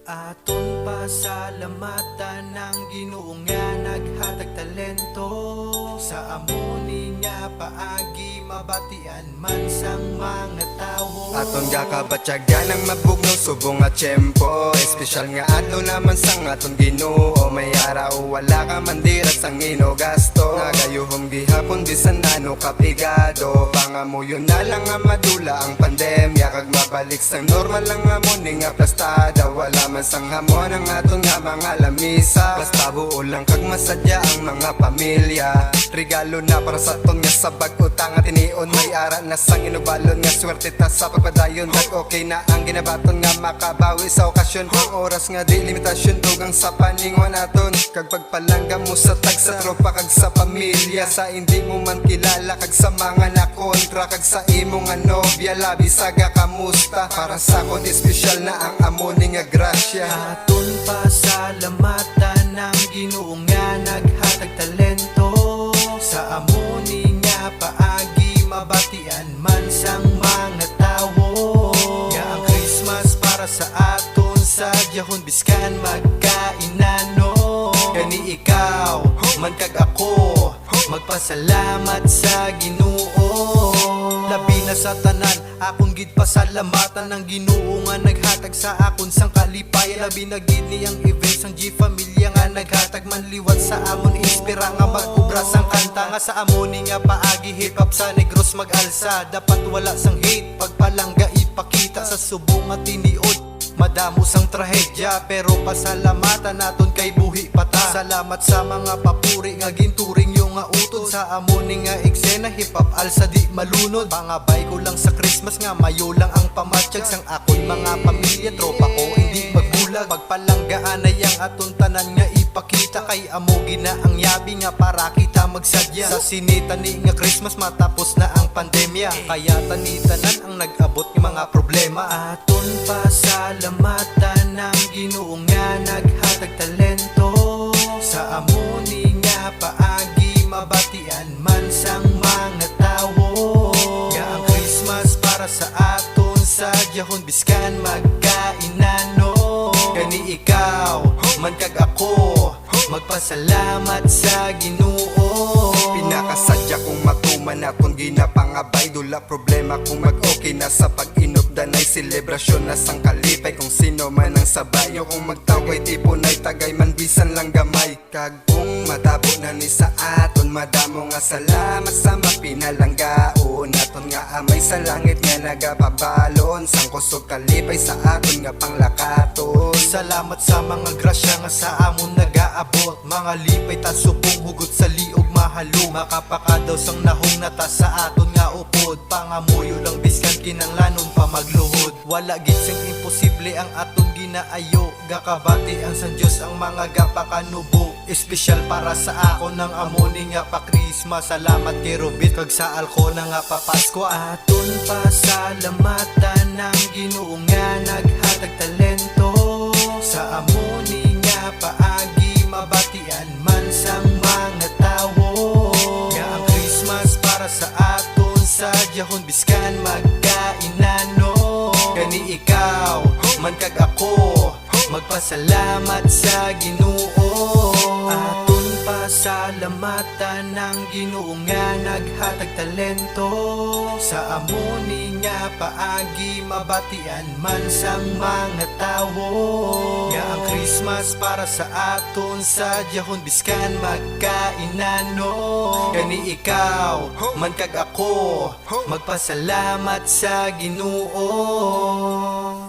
Aton pasalamatan ng Ginoo nga naghatag talento sa amoni nga paagi mabatian man sang mga tawo. Aton gakabatyagan ng mabugnaw subong nga tiyempo, espesyal nga adlaw naman sang aton Ginoo. May araw wala ka mandirat sang gasto, nagayuhom gihapon bisan nano kapigado. Pangamuyon na lang nga madula ang pandemya, kag mabalik sang normal lang nga muni nga plastada. Wala man sang hamon ang aton nga mga lamisa, basta buo lang kag masadya ang mga pamilya. Regalo na para sa aton nga sabag utang at tinion, may ara na sang inubalon nga swerte ta sa pagpadayon. Dag okay na ang ginabaton nga makabawi sa okasyon, pang oras nga di limitasyon dugang sa paningon aton. Kag pagpalangga mo sa tag sa tropa kag sa pamilya, sa hindi mo man kilala kag sa mga nakontra, kag sa imo nga nobya labi saga kamusta. Para sa kon espesyal na ang amoni nga grasya. Aton pasalamatan ng Ginoo nga naghatag talento sa amoni nga paagi mabatian man sang mga tawo. Nga ang Christmas para sa aton sa diyahon biskan magkainano. Gani ikaw man kag ako magpasalamat sa Ginoo. Labi na sa tanan akong gid pasalamatan ng Ginoo nga naghatag sa akon sang kalipayan. Labi na gid niyang event sang G-Familia nga naghatag man liwat sa amon, inspira nga mag-ubra sang kanta nga sa amoni nga paagi hip hop sa negros mag-alsa. Dapat wala sang hate pagpalangga ipakita sa subong at tiniod. Madamo sang trahedya pero pasalamatan naton kay buhi pata. Salamat sa mga papuri nga ginturing yung nga utod sa amoni nga eksena hip hop alsa di malunod. Pangabay ko lang sa Christmas nga mayo lang ang pamatsyag sang akon mga pamilya, tropa ko hindi magbulag. Pagpalanggaan ay ang aton tanan nga ipakita, kay amo gina ang yabi nga para kita magsadya. Sa sinita ni nga Christmas matapos na ang pandemya, kaya tanitanan ang nag-abot ng mga problema. Aton pasalamatan ng Ginoo nga naghatag talento sa amoni nga paagi mabatian man sang mga tawo. Nga ang Christmas para sa aton sa diyahon biskan magkainano. Gani ikaw man kag ako magpasalamat sa Ginoo. Pinakasadya kong matuman aton ginapangabay, dula problema kung mag-okay na sa pag-inupdan ay selebrasyon na sang kalipay. Kung sino man ang sabayo kung magtaway tipon ay tagay man bisan lang gamay. Kag kung matabo na ni sa aton madamo nga salamat sa mapinalanggaon aton nga amay sa langit nga nagapabalon sang kusog kalipay sa aton nga panglakaton. Salamat sa mga grasya nga sa amon nagaabot, mga lipay ta subong hugot sa liog mahalo. Makapakadaw sang nahong nata sa aton nga upod, pangamuyo lang biskan kinanglanon pa magluhod. Wala gid sing imposible ang aton ginaayo, gakabati ang San Dios ang mga gapakanubo. Espesyal para sa ako ng amoni nga pa Christmas. Salamat kay Robit kag sa alko na nga pa Pasko. Aton pasalamatan ng Ginoo nga naghatag talento sa amoni nga paagi mabatian man sang mga tawo. Nga ang Christmas para sa aton sa diyahon biskan magkainano. Gani ikaw man kag ako magpasalamat sa Ginoo. Aton pasalamatan ng Ginoo nga naghatag talento sa amoni nga paagi mabatian man sang mga tawo. Nga ang Christmas para sa aton sa diyahon biskan magkainano. Gani ikaw man kag ako magpasalamat sa Ginoo.